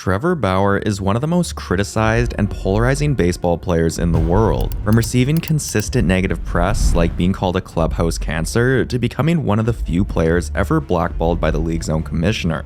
Trevor Bauer is one of the most criticized and polarizing baseball players in the world, from receiving consistent negative press like being called a clubhouse cancer to becoming one of the few players ever blackballed by the league's own commissioner.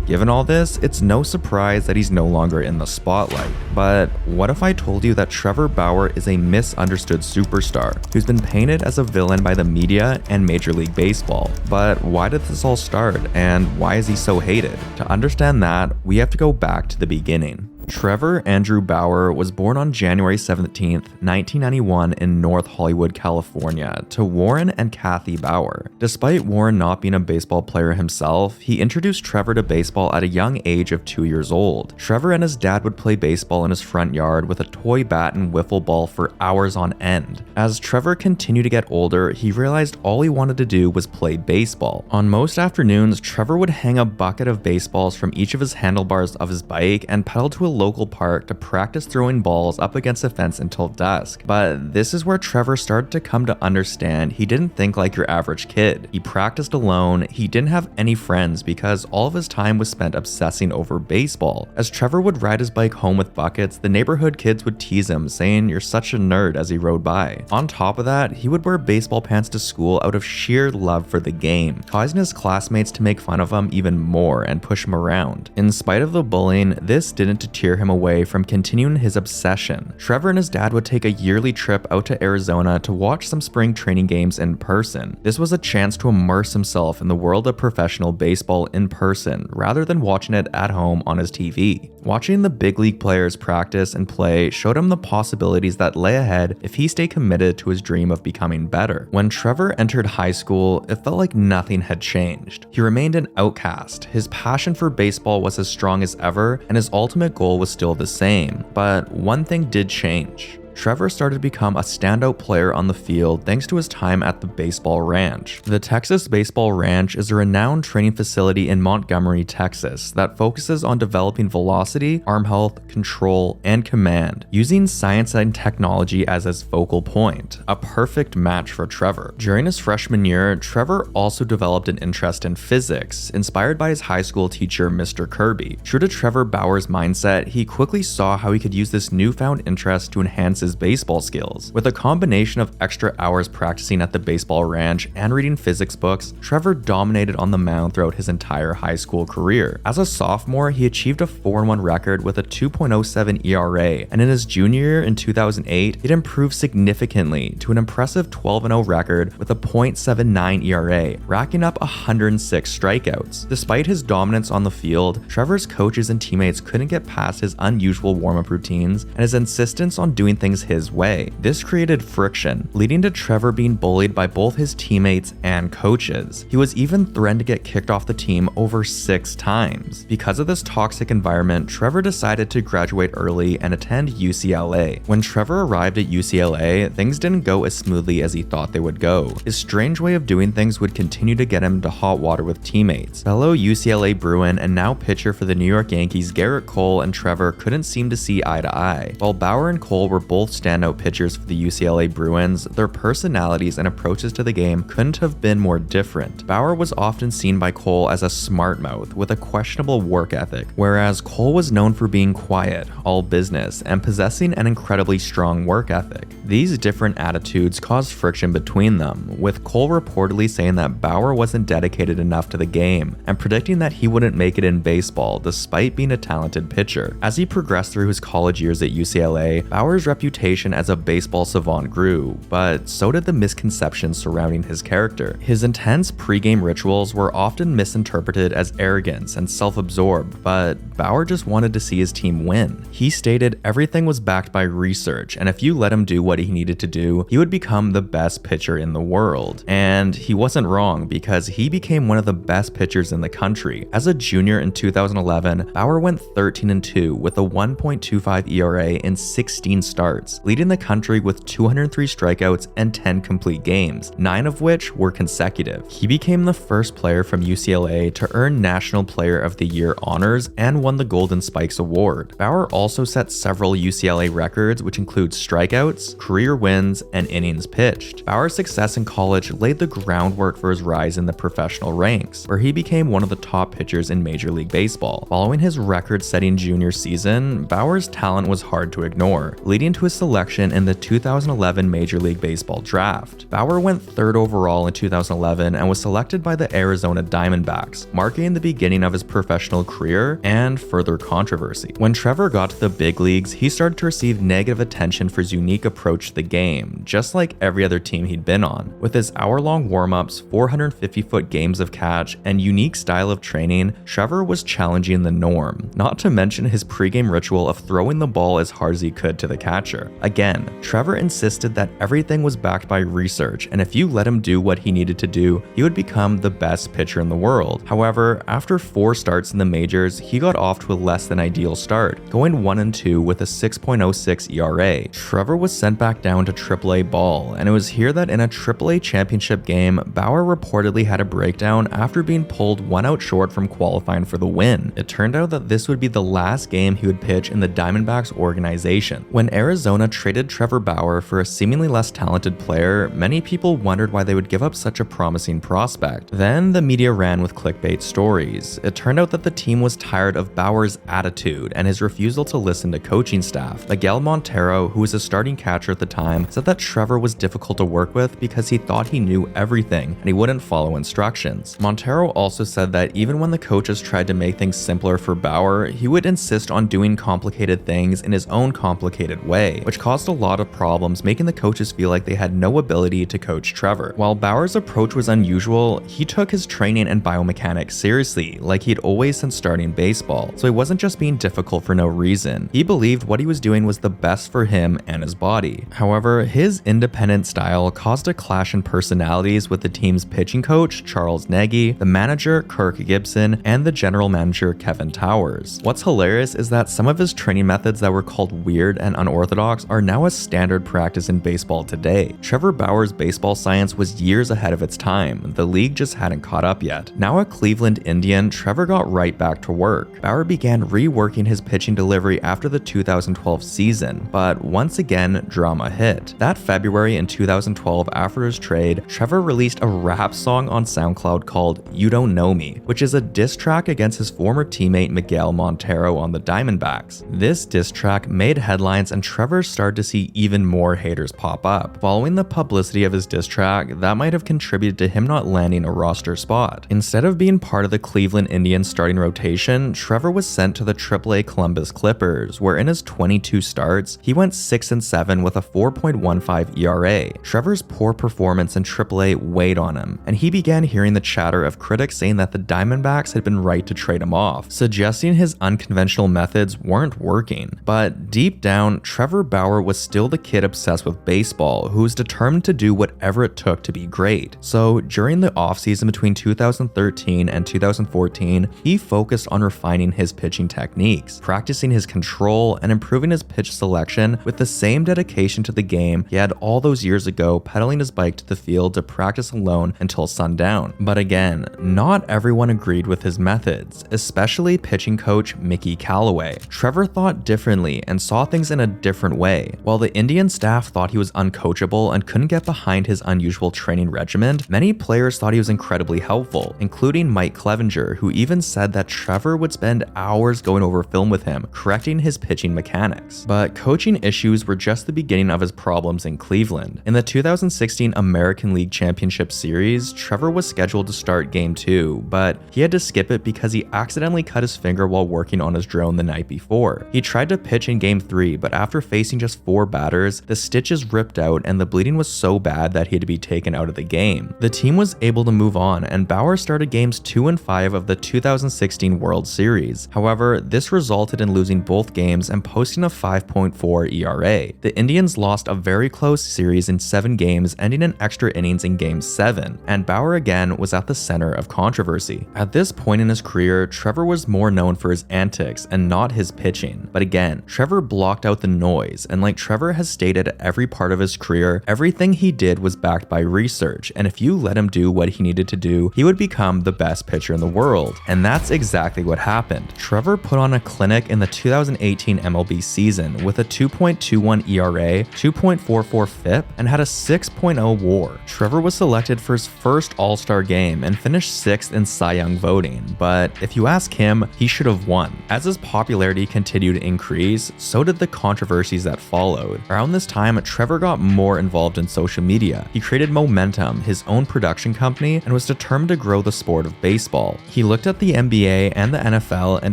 Given all this, it's no surprise that he's no longer in the spotlight. But what if I told you that Trevor Bauer is a misunderstood superstar who's been painted as a villain by the media and Major League Baseball? But why did this all start, and why is he so hated? To understand that, we have to go back to the beginning. Trevor Andrew Bauer was born on January 17, 1991 in North Hollywood, California, to Warren and Kathy Bauer. Despite Warren not being a baseball player himself, he introduced Trevor to baseball at a young age of 2 years old. Trevor and his dad would play baseball in his front yard with a toy bat and wiffle ball for hours on end. As Trevor continued to get older, he realized all he wanted to do was play baseball. On most afternoons, Trevor would hang a bucket of baseballs from each of his handlebars of his bike and pedal to a local park to practice throwing balls up against a fence until dusk. But this is where Trevor started to come to understand he didn't think like your average kid. He practiced alone, he didn't have any friends because all of his time was spent obsessing over baseball. As Trevor would ride his bike home with buckets, the neighborhood kids would tease him, saying you're such a nerd as he rode by. On top of that, he would wear baseball pants to school out of sheer love for the game, causing his classmates to make fun of him even more and push him around. In spite of the bullying, this didn't deter him away from continuing his obsession. Trevor and his dad would take a yearly trip out to Arizona to watch some spring training games in person. This was a chance to immerse himself in the world of professional baseball in person rather than watching it at home on his TV. Watching the big league players practice and play showed him the possibilities that lay ahead if he stayed committed to his dream of becoming better. When Trevor entered high school, it felt like nothing had changed. He remained an outcast. His passion for baseball was as strong as ever, and his ultimate goal was still the same. But one thing did change. Trevor started to become a standout player on the field thanks to his time at the Baseball Ranch. The Texas Baseball Ranch is a renowned training facility in Montgomery, Texas that focuses on developing velocity, arm health, control, and command, using science and technology as its focal point. A perfect match for Trevor. During his freshman year, Trevor also developed an interest in physics, inspired by his high school teacher, Mr. Kirby. True to Trevor Bauer's mindset, he quickly saw how he could use this newfound interest to enhance his baseball skills. With a combination of extra hours practicing at the Baseball Ranch and reading physics books, Trevor dominated on the mound throughout his entire high school career. As a sophomore, he achieved a 4-1 record with a 2.07 ERA, and in his junior year in 2008, it improved significantly to an impressive 12-0 record with a .79 ERA, racking up 106 strikeouts. Despite his dominance on the field, Trevor's coaches and teammates couldn't get past his unusual warm-up routines and his insistence on doing things his way. This created friction, leading to Trevor being bullied by both his teammates and coaches. He was even threatened to get kicked off the team over 6 times. Because of this toxic environment, Trevor decided to graduate early and attend UCLA. When Trevor arrived at UCLA, things didn't go as smoothly as he thought they would go. His strange way of doing things would continue to get him into hot water with teammates. Fellow UCLA Bruin and now pitcher for the New York Yankees, Garrett Cole and Trevor couldn't seem to see eye to eye. While Bauer and Cole were both standout pitchers for the UCLA Bruins, their personalities and approaches to the game couldn't have been more different. Bauer was often seen by Cole as a smart mouth with a questionable work ethic, whereas Cole was known for being quiet, all business, and possessing an incredibly strong work ethic. These different attitudes caused friction between them, with Cole reportedly saying that Bauer wasn't dedicated enough to the game and predicting that he wouldn't make it in baseball despite being a talented pitcher. As he progressed through his college years at UCLA, Bauer's reputation as a baseball savant grew, but so did the misconceptions surrounding his character. His intense pre-game rituals were often misinterpreted as arrogance and self-absorbed, but Bauer just wanted to see his team win. He stated everything was backed by research, and if you let him do what he needed to do, he would become the best pitcher in the world. And he wasn't wrong, because he became one of the best pitchers in the country. As a junior in 2011, Bauer went 13-2 with a 1.25 ERA in 16 starts. starts, leading the country with 203 strikeouts and 10 complete games, 9 of which were consecutive. He became the first player from UCLA to earn National Player of the Year honors and won the Golden Spikes Award. Bauer also set several UCLA records, which include strikeouts, career wins, and innings pitched. Bauer's success in college laid the groundwork for his rise in the professional ranks, where he became one of the top pitchers in Major League Baseball. Following his record-setting junior season, Bauer's talent was hard to ignore, leading to his selection in the 2011 Major League Baseball draft. Bauer went 3rd overall in 2011 and was selected by the Arizona Diamondbacks, marking the beginning of his professional career and further controversy. When Trevor got to the big leagues, he started to receive negative attention for his unique approach to the game, just like every other team he'd been on. With his hour-long warm-ups, 450-foot games of catch, and unique style of training, Trevor was challenging the norm, not to mention his pregame ritual of throwing the ball as hard as he could to the catcher. Again, Trevor insisted that everything was backed by research, and if you let him do what he needed to do, he would become the best pitcher in the world. However, after 4 starts in the majors, he got off to a less than ideal start, going 1-2 with a 6.06 ERA. Trevor was sent back down to AAA ball, and it was here that in a AAA championship game, Bauer reportedly had a breakdown after being pulled 1 out short from qualifying for the win. It turned out that this would be the last game he would pitch in the Diamondbacks organization. When Arizona traded Trevor Bauer for a seemingly less talented player, many people wondered why they would give up such a promising prospect. Then the media ran with clickbait stories. It turned out that the team was tired of Bauer's attitude and his refusal to listen to coaching staff. Miguel Montero, who was a starting catcher at the time, said that Trevor was difficult to work with because he thought he knew everything and he wouldn't follow instructions. Montero also said that even when the coaches tried to make things simpler for Bauer, he would insist on doing complicated things in his own complicated way, which caused a lot of problems, making the coaches feel like they had no ability to coach Trevor. While Bauer's approach was unusual, he took his training and biomechanics seriously, like he'd always since starting baseball, so he wasn't just being difficult for no reason. He believed what he was doing was the best for him and his body. However, his independent style caused a clash in personalities with the team's pitching coach, Charles Nagy, the manager, Kirk Gibson, and the general manager, Kevin Towers. What's hilarious is that some of his training methods that were called weird and unorthodox are now a standard practice in baseball today. Trevor Bauer's baseball science was years ahead of its time. The league just hadn't caught up yet. Now a Cleveland Indian, Trevor got right back to work. Bauer began reworking his pitching delivery after the 2012 season, but once again, drama hit. That February in 2012, after his trade, Trevor released a rap song on SoundCloud called You Don't Know Me, which is a diss track against his former teammate Miguel Montero on the Diamondbacks. This diss track made headlines and Trevor started to see even more haters pop up. Following the publicity of his diss track, that might have contributed to him not landing a roster spot. Instead of being part of the Cleveland Indians starting rotation, Trevor was sent to the AAA Columbus Clippers, where in his 22 starts, he went 6-7 with a 4.15 ERA. Trevor's poor performance in AAA weighed on him, and he began hearing the chatter of critics saying that the Diamondbacks had been right to trade him off, suggesting his unconventional methods weren't working. But deep down, Trevor Bauer was still the kid obsessed with baseball who was determined to do whatever it took to be great. So during the offseason between 2013 and 2014, he focused on refining his pitching techniques, practicing his control, and improving his pitch selection with the same dedication to the game he had all those years ago, pedaling his bike to the field to practice alone until sundown. But again, not everyone agreed with his methods, especially pitching coach Mickey Callaway. Trevor thought differently and saw things in a different way. While the Indian staff thought he was uncoachable and couldn't get behind his unusual training regimen, many players thought he was incredibly helpful, including Mike Clevenger, who even said that Trevor would spend hours going over film with him, correcting his pitching mechanics. But coaching issues were just the beginning of his problems in Cleveland. In the 2016 American League Championship Series, Trevor was scheduled to start Game 2, but he had to skip it because he accidentally cut his finger while working on his drone the night before. He tried to pitch in Game 3, but after facing just 4 batters, the stitches ripped out and the bleeding was so bad that he had to be taken out of the game. The team was able to move on, and Bauer started Games 2 and 5 of the 2016 World Series. However, this resulted in losing both games and posting a 5.4 ERA. The Indians lost a very close series in 7 games, ending in extra innings in Game 7, and Bauer again was at the center of controversy. At this point in his career, Trevor was more known for his antics and not his pitching. But again, Trevor blocked out the noise steroids, and like Trevor has stated every part of his career, everything he did was backed by research, and if you let him do what he needed to do, he would become the best pitcher in the world. And that's exactly what happened. Trevor put on a clinic in the 2018 MLB season with a 2.21 ERA, 2.44 FIP, and had a 6.0 WAR. Trevor was selected for his first All-Star game and finished 6th in Cy Young voting, but if you ask him, he should have won. As his popularity continued to increase, so did the controversies that followed. Around this time, Trevor got more involved in social media. He created Momentum, his own production company, and was determined to grow the sport of baseball. He looked at the NBA and the NFL and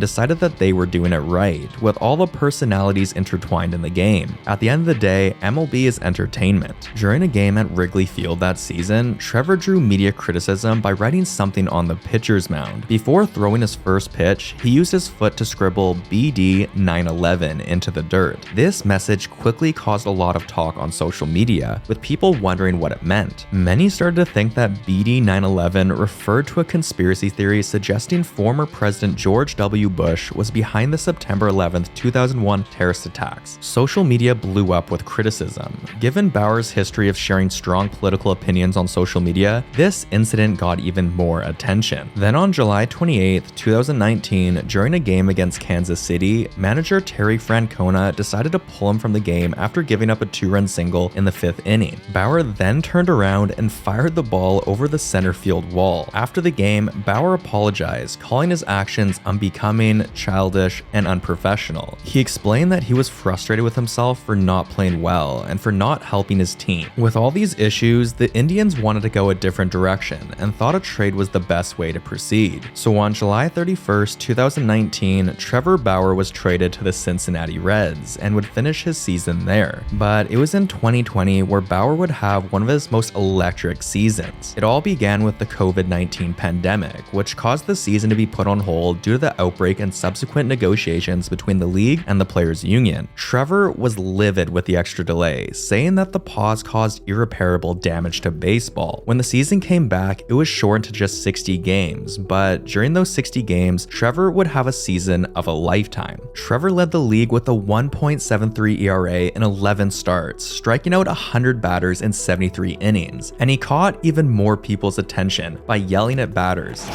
decided that they were doing it right, with all the personalities intertwined in the game. At the end of the day, MLB is entertainment. During a game at Wrigley Field that season, Trevor drew media criticism by writing something on the pitcher's mound. Before throwing his first pitch, he used his foot to scribble BD 911 into the dirt. This message quickly caused a lot of talk on social media, with people wondering what it meant. Many started to think that BD 911 referred to a conspiracy theory suggesting former President George W. Bush was behind the September 11, 2001 terrorist attacks. Social media blew up with criticism. Given Bauer's history of sharing strong political opinions on social media, this incident got even more attention. Then on July 28, 2019, during a game against Kansas City, manager Terry Francona decided to pull him from the game after giving up a 2-run single in the 5th inning. Bauer then turned around and fired the ball over the center field wall. After the game, Bauer apologized, calling his actions unbecoming, childish, and unprofessional. He explained that he was frustrated with himself for not playing well and for not helping his team. With all these issues, the Indians wanted to go a different direction and thought a trade was the best way to proceed. So on July 31st, 2019, Trevor Bauer was traded to the Cincinnati Reds and would finish his season there. But it was in 2020 where Bauer would have one of his most electric seasons. It all began with the COVID-19 pandemic, which caused the season to be put on hold due to the outbreak and subsequent negotiations between the league and the players' union. Trevor was livid with the extra delay, saying that the pause caused irreparable damage to baseball. When the season came back, it was shortened to just 60 games, but during those 60 games, Trevor would have a season of a lifetime. Trevor led the league with a 1.73 ERA in 11 starts, striking out 100 batters in 73 innings, and he caught even more people's attention by yelling at batters,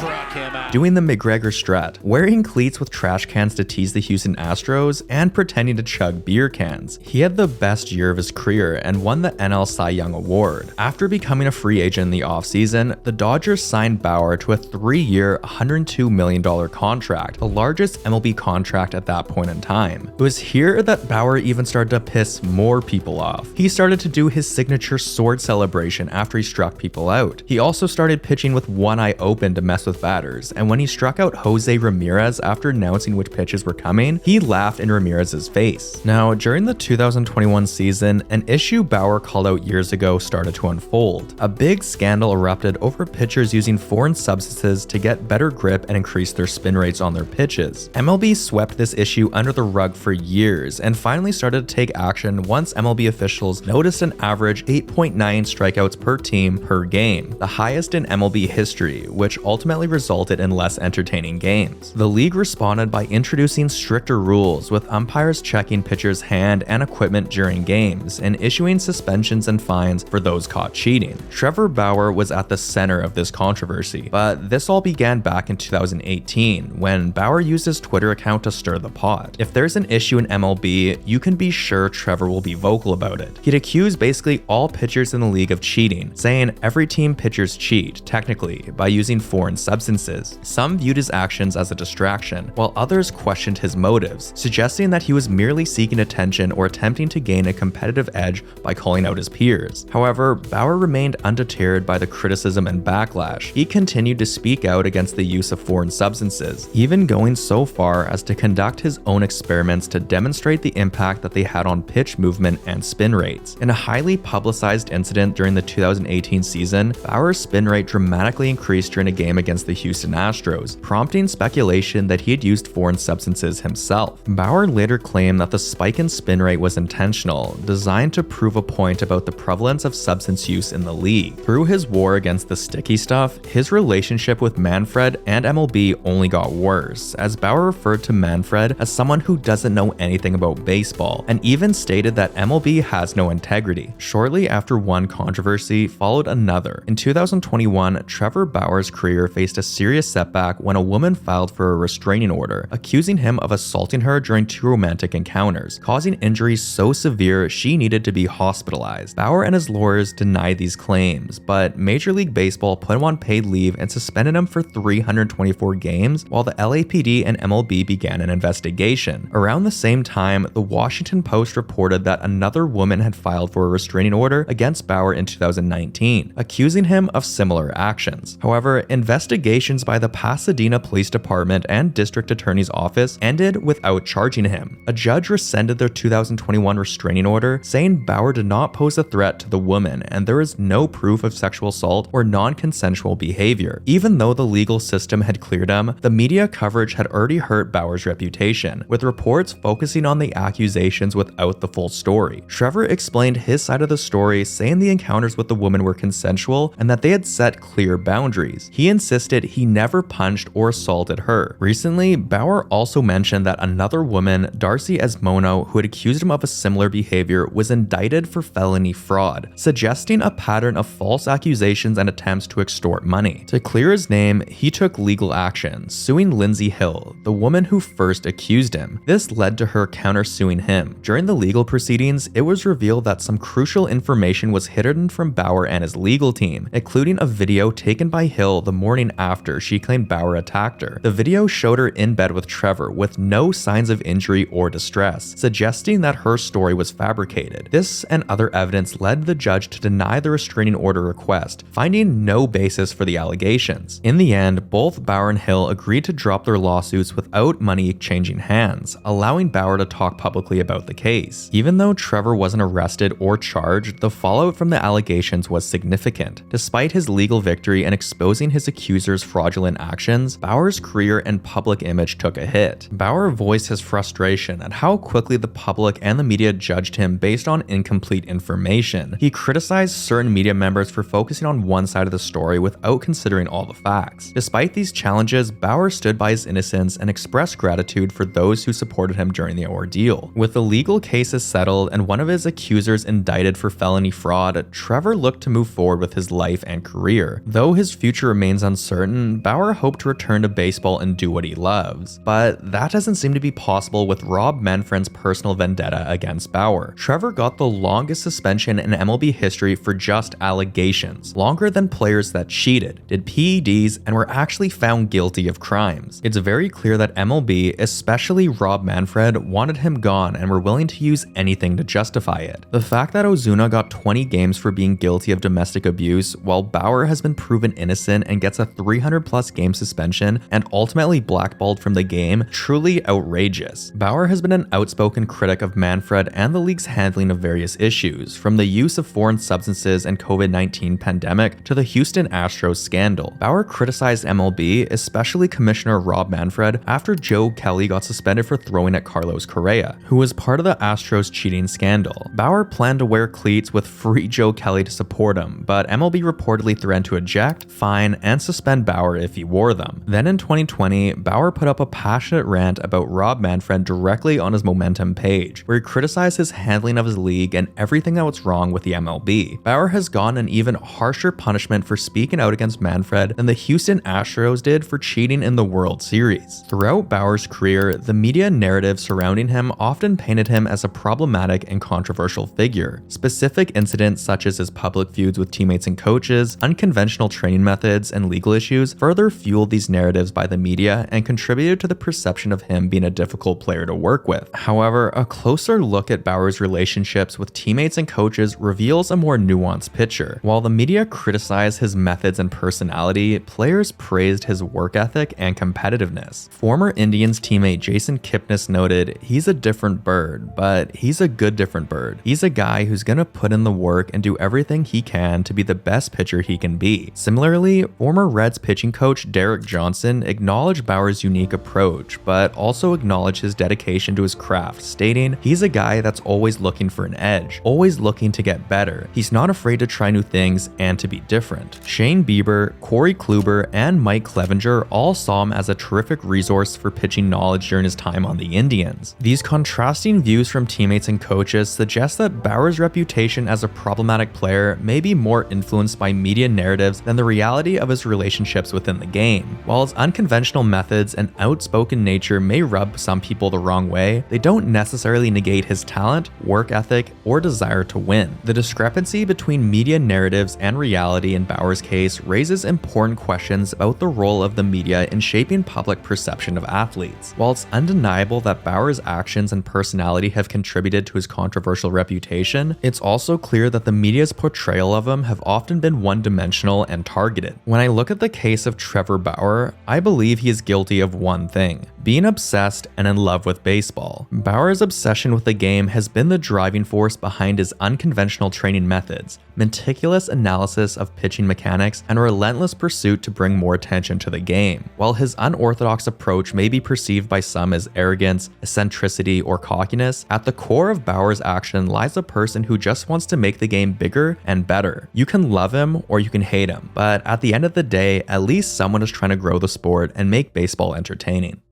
doing the McGregor strut, wearing cleats with trash cans to tease the Houston Astros, and pretending to chug beer cans. He had the best year of his career and won the NL Cy Young Award. After becoming a free agent in the offseason, the Dodgers signed Bauer to a 3-year, $102 million contract, the largest MLB contract at that point in time. It was here that Bauer even started to piss more people off. He started to do his signature sword celebration after he struck people out. He also started pitching with one eye open to mess with batters, and when he struck out Jose Ramirez after announcing which pitches were coming, he laughed in Ramirez's face. Now, during the 2021 season, an issue Bauer called out years ago started to unfold. A big scandal erupted over pitchers using foreign substances to get better grip and increase their spin rates on their pitches. MLB swept this issue under the rug for years and finally started to take action once MLB officials noticed an average 8.9 strikeouts per team per game, the highest in MLB history, which ultimately resulted in less entertaining games. The league responded by introducing stricter rules, with umpires checking pitchers' hand and equipment during games and issuing suspensions and fines for those caught cheating. Trevor Bauer was at the center of this controversy, but this all began back in 2018 when Bauer used his Twitter account to stir the pot. If there's an issue in MLB, you can be sure Trevor will be vocal about it. He'd accuse basically all pitchers in the league of cheating, saying every team pitchers cheat, technically, by using foreign substances. Some viewed his actions as a distraction, while others questioned his motives, suggesting that he was merely seeking attention or attempting to gain a competitive edge by calling out his peers. However, Bauer remained undeterred by the criticism and backlash. He continued to speak out against the use of foreign substances, even going so far as to conduct his own experiments to demonstrate the impact that they had on pitch movement and spin rates. In a highly publicized incident during the 2018 season, Bauer's spin rate dramatically increased during a game against the Houston Astros, prompting speculation that he had used foreign substances himself. Bauer later claimed that the spike in spin rate was intentional, designed to prove a point about the prevalence of substance use in the league. Through his war against the sticky stuff, his relationship with Manfred and MLB only got worse, as Bauer referred to Manfred as someone who doesn't know anything about baseball baseball, and even stated that MLB has no integrity. Shortly after one controversy followed another. In 2021, Trevor Bauer's career faced a serious setback when a woman filed for a restraining order, accusing him of assaulting her during 2 romantic encounters, causing injuries so severe she needed to be hospitalized. Bauer and his lawyers denied these claims, but Major League Baseball put him on paid leave and suspended him for 324 games while the LAPD and MLB began an investigation. Around the same time, the Washington Post reported that another woman had filed for a restraining order against Bauer in 2019, accusing him of similar actions. However, investigations by the Pasadena Police Department and District Attorney's Office ended without charging him. A judge rescinded their 2021 restraining order, saying Bauer did not pose a threat to the woman and there is no proof of sexual assault or non-consensual behavior. Even though the legal system had cleared him, the media coverage had already hurt Bauer's reputation, with reports focusing on the accusations without the full story. Trevor explained his side of the story, saying the encounters with the woman were consensual and that they had set clear boundaries. He insisted he never punched or assaulted her. Recently, Bauer also mentioned that another woman, Darcy Esmono, who had accused him of a similar behavior, was indicted for felony fraud, suggesting a pattern of false accusations and attempts to extort money. To clear his name, he took legal action, suing Lindsay Hill, the woman who first accused him. This led to her countersuing him. During the legal proceedings, it was revealed that some crucial information was hidden from Bauer and his legal team, including a video taken by Hill the morning after she claimed Bauer attacked her. The video showed her in bed with Trevor with no signs of injury or distress, suggesting that her story was fabricated. This and other evidence led the judge to deny the restraining order request, finding no basis for the allegations. In the end, both Bauer and Hill agreed to drop their lawsuits without money changing hands, allowing Bauer to talk publicly about the case. Even though Trevor wasn't arrested or charged, the fallout from the allegations was significant. Despite his legal victory and exposing his accusers' fraudulent actions, Bauer's career and public image took a hit. Bauer voiced his frustration at how quickly the public and the media judged him based on incomplete information. He criticized certain media members for focusing on one side of the story without considering all the facts. Despite these challenges, Bauer stood by his innocence and expressed gratitude for those who supported him during the ordeal. With the legal cases settled and one of his accusers indicted for felony fraud, Trevor looked to move forward with his life and career. Though his future remains uncertain, Bauer hoped to return to baseball and do what he loves. But that doesn't seem to be possible with Rob Manfred's personal vendetta against Bauer. Trevor got the longest suspension in MLB history for just allegations, longer than players that cheated, did PEDs, and were actually found guilty of crimes. It's very clear that MLB, especially Rob Manfred, wanted him gone and were willing to use anything to justify it. The fact that Ozuna got 20 games for being guilty of domestic abuse, while Bauer has been proven innocent and gets a 300+ game suspension and ultimately blackballed from the game, truly outrageous. Bauer has been an outspoken critic of Manfred and the league's handling of various issues, from the use of foreign substances and COVID-19 pandemic to the Houston Astros scandal. Bauer criticized MLB, especially Commissioner Rob Manfred, after Joe Kelly got suspended for throwing at Carlos Correa, who was part of the Astros cheating scandal. Bauer planned to wear cleats with free Joe Kelly to support him, but MLB reportedly threatened to eject, fine, and suspend Bauer if he wore them. Then in 2020, Bauer put up a passionate rant about Rob Manfred directly on his Momentum page, where he criticized his handling of his league and everything that was wrong with the MLB. Bauer has gotten an even harsher punishment for speaking out against Manfred than the Houston Astros did for cheating in the World Series. Throughout Bauer's career, the media narrative surrounding him often painted him as a problematic and controversial figure. Specific incidents such as his public feuds with teammates and coaches, unconventional training methods, and legal issues further fueled these narratives by the media and contributed to the perception of him being a difficult player to work with. However, a closer look at Bauer's relationships with teammates and coaches reveals a more nuanced picture. While the media criticized his methods and personality, players praised his work ethic and competitiveness. Former Indians teammate Jason Kipnis noted, "He's a different bird, but he's a good different bird. He's a guy who's gonna put in the work and do everything he can to be the best pitcher he can be." Similarly, former Reds pitching coach Derek Johnson acknowledged Bauer's unique approach, but also acknowledged his dedication to his craft, stating, "He's a guy that's always looking for an edge, always looking to get better. He's not afraid to try new things and to be different." Shane Bieber, Corey Kluber, and Mike Clevenger all saw him as a terrific resource for pitching knowledge during his time on the Indians. These contrasting Contrasting views from teammates and coaches suggest that Bauer's reputation as a problematic player may be more influenced by media narratives than the reality of his relationships within the game. While his unconventional methods and outspoken nature may rub some people the wrong way, they don't necessarily negate his talent, work ethic, or desire to win. The discrepancy between media narratives and reality in Bauer's case raises important questions about the role of the media in shaping public perception of athletes. While it's undeniable that Bauer's actions and personality have contributed to his controversial reputation, it's also clear that the media's portrayal of him have often been one-dimensional and targeted. When I look at the case of Trevor Bauer, I believe he is guilty of one thing: being obsessed and in love with baseball. Bauer's obsession with the game has been the driving force behind his unconventional training methods, meticulous analysis of pitching mechanics, and relentless pursuit to bring more attention to the game. While his unorthodox approach may be perceived by some as arrogance, eccentricity, or cockiness, at the core of Bauer's action lies a person who just wants to make the game bigger and better. You can love him or you can hate him, but at the end of the day, at least someone is trying to grow the sport and make baseball entertaining.